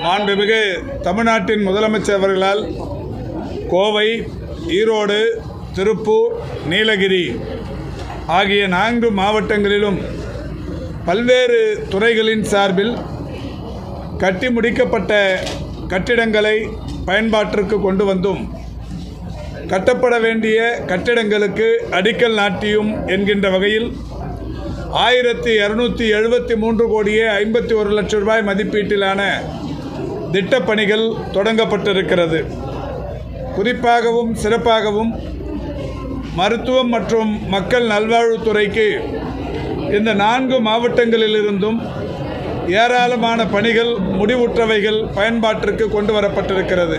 மாண்புமிகு தமிழ்நாட்டின் முதலமைச்சர் அவர்களால் கோவை, ஈரோடு, திருப்பூர், நீலகிரி ஆகிய 4 மாவட்டங்களிலும் பல்வேறு துறைகளின் சார்பில் கட்டி முடிக்கப்பட்ட கட்டிடங்களை பயன்பாட்டிற்கு கொண்டு வந்தும் கட்டப்பட வேண்டிய கட்டிடங்களுக்கு அடிக்கல் நாட்டியும் என்கின்ற வகையில் 1273 கோடியே 51 லட்சம் ரூபாய் மதிப்பீட்டிலான திட்டப்பணிகள் தொடங்கப்பட்டிருக்கிறது. குறிப்பாகவும் சிறப்பாகவும் மருத்துவம் மற்றும் மக்கள் நல்வாழ்வுத்துறைக்கு இந்த 4 மாவட்டங்களிலிருந்தும் ஏராளமான பணிகள் முடிவுற்றவைகள் பயன்பாட்டிற்கு கொண்டு வரப்பட்டிருக்கிறது.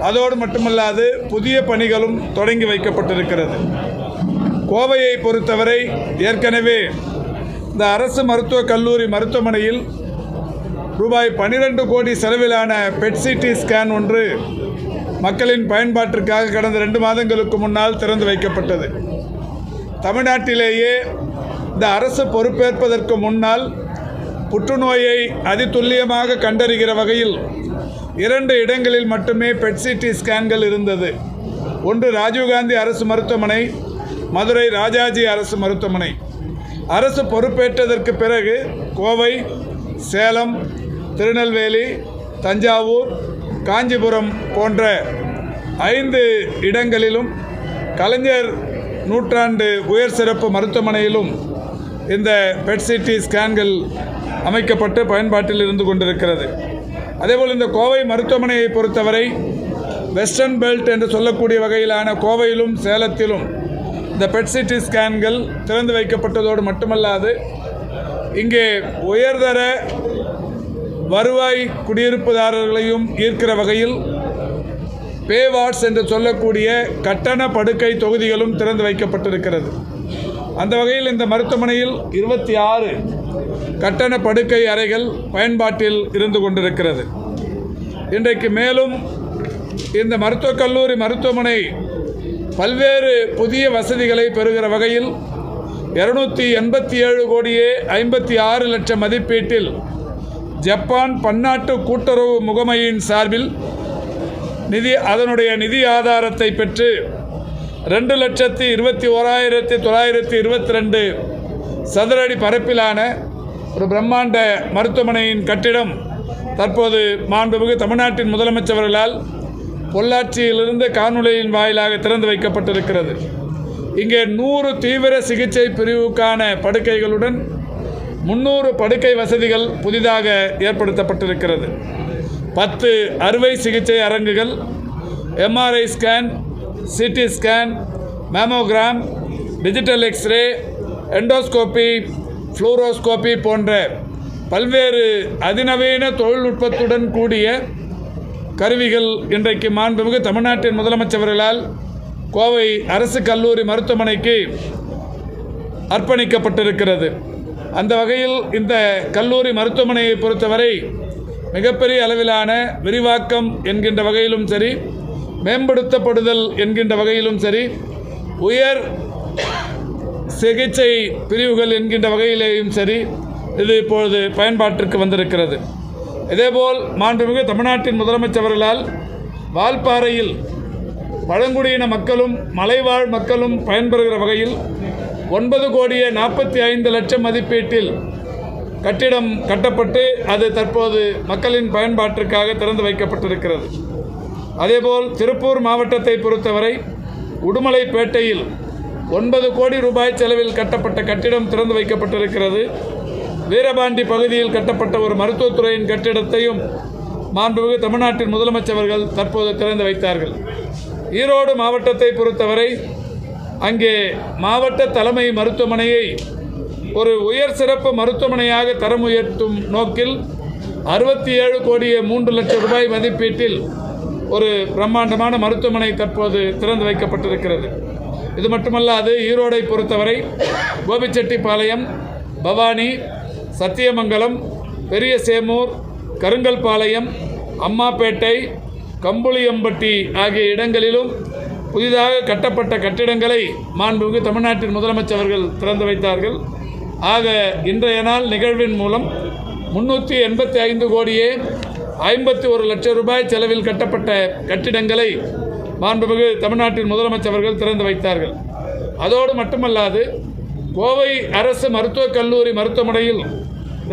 அதோடு மட்டுமல்லாது புதிய பணிகளும் தொடங்கி வைக்கப்பட்டிருக்கிறது. கோவையை பொறுத்தவரை ஏற்கனவே இந்த அரசு மருத்துவக் கல்லூரி மருத்துவமனையில் ரூபாய் 12 கோடி செலவிலான பெட்-சிடி ஸ்கேன் ஒன்று மக்களின் பயன்பாட்டிற்காக கடந்த 2 மாதங்களுக்கு முன்னால் திறந்து வைக்கப்பட்டது. தமிழ்நாட்டிலேயே இந்த அரசு பொறுப்பேற்பதற்கு முன்னால் புற்றுநோயை அதிதுல்லியமாக கண்டறிகிற வகையில் 2 இடங்களில் மட்டுமே பெட்-சிடி ஸ்கேன்கள் இருந்தது. ஒன்று ராஜீவ்காந்தி அரசு மருத்துவமனை, மதுரை ராஜாஜி அரசு மருத்துவமனை. அரசு பொறுப்பேற்றதற்கு பிறகு கோவை, சேலம், திருநெல்வேலி, தஞ்சாவூர், காஞ்சிபுரம் போன்ற 5 இடங்களிலும் கலைஞர் நூற்றாண்டு உயர் சிறப்பு மருத்துவமனையிலும் இந்த பெட்-சிடி ஸ்கேன்கள் அமைக்கப்பட்டு பயன்பாட்டில் இருந்து கொண்டிருக்கிறது. அதேபோல் இந்த கோவை மருத்துவமனையை பொறுத்தவரை வெஸ்டர்ன் பெல்ட் என்று சொல்லக்கூடிய வகையிலான கோவையிலும் சேலத்திலும் இந்த பெட்-சிடி ஸ்கேன்கள் திறந்து வைக்கப்பட்டதோடு மட்டுமல்லாது இங்கே உயர்தர வருவாய் குடியிருப்புதாரர்களையும் ஈர்க்கிற வகையில் பே வார்ட்ஸ் என்று சொல்லக்கூடிய கட்டண படுக்கை தொகுதிகளும் திறந்து வைக்கப்பட்டிருக்கிறது. அந்த வகையில் இந்த மருத்துவமனையில் 26 கட்டண படுக்கை அறைகள் பயன்பாட்டில் இருந்து கொண்டிருக்கிறது. இன்றைக்கு மேலும் இந்த மருத்துவக் கல்லூரி மருத்துவமனை பல்வேறு புதிய வசதிகளை பெறுகிற வகையில் 287 கோடியே 56 லட்சம் மதிப்பீட்டில் ஜப்பான் பன்னாட்டு கூட்டுறவு முகமையின் சார்பில் அதனுடைய நிதி ஆதாரத்தை பெற்று 2,21,922 சதுர அடி பரப்பிலான ஒரு பிரம்மாண்ட மருத்துவமனையின் கட்டிடம் தற்போது மாண்புமிகு தமிழ்நாட்டின் முதலமைச்சர் அவர்களால் பொள்ளாச்சியிலிருந்து காணொலியின் வாயிலாக திறந்து வைக்கப்பட்டிருக்கிறது. இங்கே 100 தீவிர சிகிச்சை பிரிவுக்கான படுக்கைகளுடன் 300 படுக்கை வசதிகள் புதிதாக ஏற்படுத்தப்பட்டிருக்கிறது. 10 அறுவை சிகிச்சை அரங்குகள், MRI scan, CT scan, mammogram, digital X ray, endoscopy, fluoroscopy போன்ற பல்வேறு அதிநவீன தொழில்நுட்பத்துடன் கூடிய கருவிகள் இன்றைக்கு மாண்புமிகு தமிழ்நாட்டின் முதலமைச்சர் அவர்களால் கோவை அரசு கல்லூரி மருத்துவமனைக்கு அர்ப்பணிக்கப்பட்டிருக்கிறது. அந்த வகையில் இந்த கல்லூரி மருத்துவமனையை பொறுத்தவரை மிகப்பெரிய அளவிலான விரிவாக்கம் என்கின்ற வகையிலும் சரி, மேம்படுத்தப்படுதல் என்கின்ற வகையிலும் சரி, உயர் சிகிச்சை பிரிவுகள் என்கின்ற வகையிலேயும் சரி இது இப்பொழுது பயன்பாட்டிற்கு வந்திருக்கிறது. இதேபோல் மாண்புமிகு தமிழ்நாட்டின் முதலமைச்சர் அவர்களால் வால்பாறையில் பழங்குடியின மக்களும் மலைவாழ் மக்களும் பயன்பெறுகிற வகையில் 9 கோடியே 45 லட்சம் மதிப்பீட்டில் கட்டிடம் கட்டப்பட்டு அது தற்போது மக்களின் பயன்பாட்டிற்காக திறந்து வைக்கப்பட்டிருக்கிறது. அதேபோல் திருப்பூர் மாவட்டத்தை பொறுத்தவரை உடுமலைப்பேட்டையில் 9 கோடி ரூபாய் செலவில் கட்டப்பட்ட கட்டிடம் திறந்து வைக்கப்பட்டிருக்கிறது. வீரபாண்டி பகுதியில் கட்டப்பட்ட ஒரு மருத்துவத்துறையின் கட்டிடத்தையும் மாண்புமிகு தமிழ்நாட்டின் முதலமைச்சர் அவர்கள் தற்போது திறந்து வைத்தார்கள். ஈரோடு மாவட்டத்தை பொறுத்தவரை அங்கே மாவட்ட தலைமை மருத்துவமனையை ஒரு உயர் சிறப்பு மருத்துவமனையாக தரம் உயர்த்தும் நோக்கில் 67 கோடியே 3 லட்சம் ரூபாய் மதிப்பீட்டில் ஒரு பிரம்மாண்டமான மருத்துவமனை தற்போது திறந்து வைக்கப்பட்டிருக்கிறது. இது மட்டுமல்லாது ஈரோடை பொறுத்தவரை கோபிச்செட்டிப்பாளையம், பவானி, சத்தியமங்கலம், பெரிய சேமூர், கருங்கல்பாளையம், அம்மாப்பேட்டை, கம்புளியம்பட்டி ஆகிய இடங்களிலும் புதிதாக கட்டப்பட்ட கட்டிடங்களை மாண்புமிகு தமிழ்நாட்டின் முதலமைச்சர் அவர்கள் திறந்து வைத்தார்கள். ஆக இன்றைய நாள் நிகழ்வின் மூலம் 385 கோடியே 51 லட்சம் ரூபாய் செலவில் கட்டப்பட்ட கட்டிடங்களை மாண்புமிகு தமிழ்நாட்டின் முதலமைச்சர் அவர்கள் திறந்து வைத்தார்கள். அதோடு மட்டுமல்லாது கோவை அரசு மருத்துவக் கல்லூரி மருத்துவமனையில்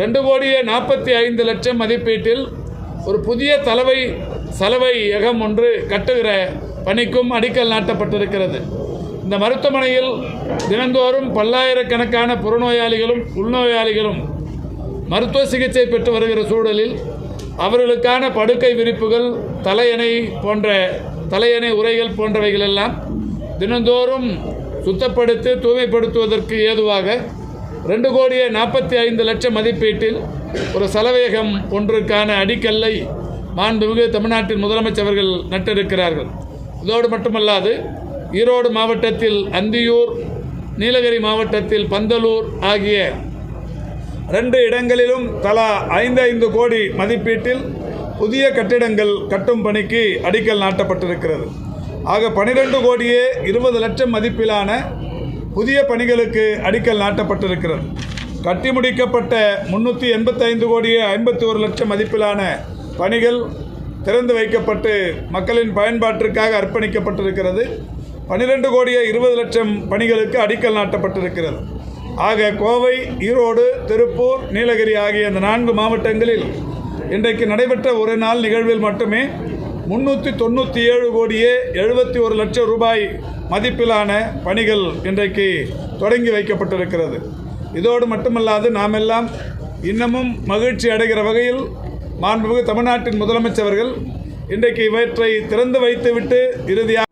2 கோடியே 45 லட்சம் மதிப்பீட்டில் ஒரு புதிய சலவையகம் ஒன்று கட்டுகிற பணிக்கும் அடிக்கல் நாட்டப்பட்டிருக்கிறது. இந்த மருத்துவமனையில் தினந்தோறும் பல்லாயிரக்கணக்கான புறநோயாளிகளும் உள்நோயாளிகளும் மருத்துவ சிகிச்சை பெற்று வருகிற சூழலில் அவர்களுக்கான படுக்கை விரிப்புகள், தலையணை உரைகள் போன்றவைகள் எல்லாம் தினந்தோறும் சுத்தப்படுத்தி தூய்மைப்படுத்துவதற்கு ஏதுவாக 2 கோடியே 45 லட்சம் மதிப்பீட்டில் ஒரு சலவையகம் ஒன்றுக்கான அடிக்கல்லை மாண்புமிகு தமிழ்நாட்டின் முதலமைச்சர் அவர்கள் நட்டிருக்கிறார்கள். இதோடு மட்டுமல்லாது ஈரோடு மாவட்டத்தில் அந்தியூர், நீலகிரி மாவட்டத்தில் பந்தலூர் ஆகிய 2 இடங்களிலும் தலா 5 கோடி மதிப்பீட்டில் புதிய கட்டிடங்கள் கட்டும் பணிக்கு அடிக்கல் நாட்டப்பட்டிருக்கிறது. ஆக 12 கோடியே 20 லட்சம் மதிப்பிலான புதிய பணிகளுக்கு அடிக்கல் நாட்டப்பட்டிருக்கிறது. கட்டி முடிக்கப்பட்ட 385 கோடியே 51 லட்சம் மதிப்பிலான பணிகள் திறந்து வைக்கப்பட்டு மக்களின் பயன்பாட்டிற்காக அர்ப்பணிக்கப்பட்டிருக்கிறது. 12 கோடியே 20 லட்சம் பணிகளுக்கு அடிக்கல் நாட்டப்பட்டிருக்கிறது. ஆக கோவை, ஈரோடு, திருப்பூர், நீலகிரி ஆகிய இந்த 4 மாவட்டங்களில் இன்றைக்கு நடைபெற்ற ஒரு நாள் நிகழ்வில் மட்டுமே 397 கோடியே 71 லட்சம் ரூபாய் மதிப்பிலான பணிகள் இன்றைக்கு தொடங்கி வைக்கப்பட்டிருக்கிறது. இதோடு மட்டுமல்லாது நாமெல்லாம் இன்னமும் மகிழ்ச்சி அடைகிற வகையில் மாண்புமிகு தமிழ்நாட்டின் முதலமைச்சர் அவர்கள் இன்றைக்கு இவற்றை திறந்து வைத்துவிட்டு இறுதியாக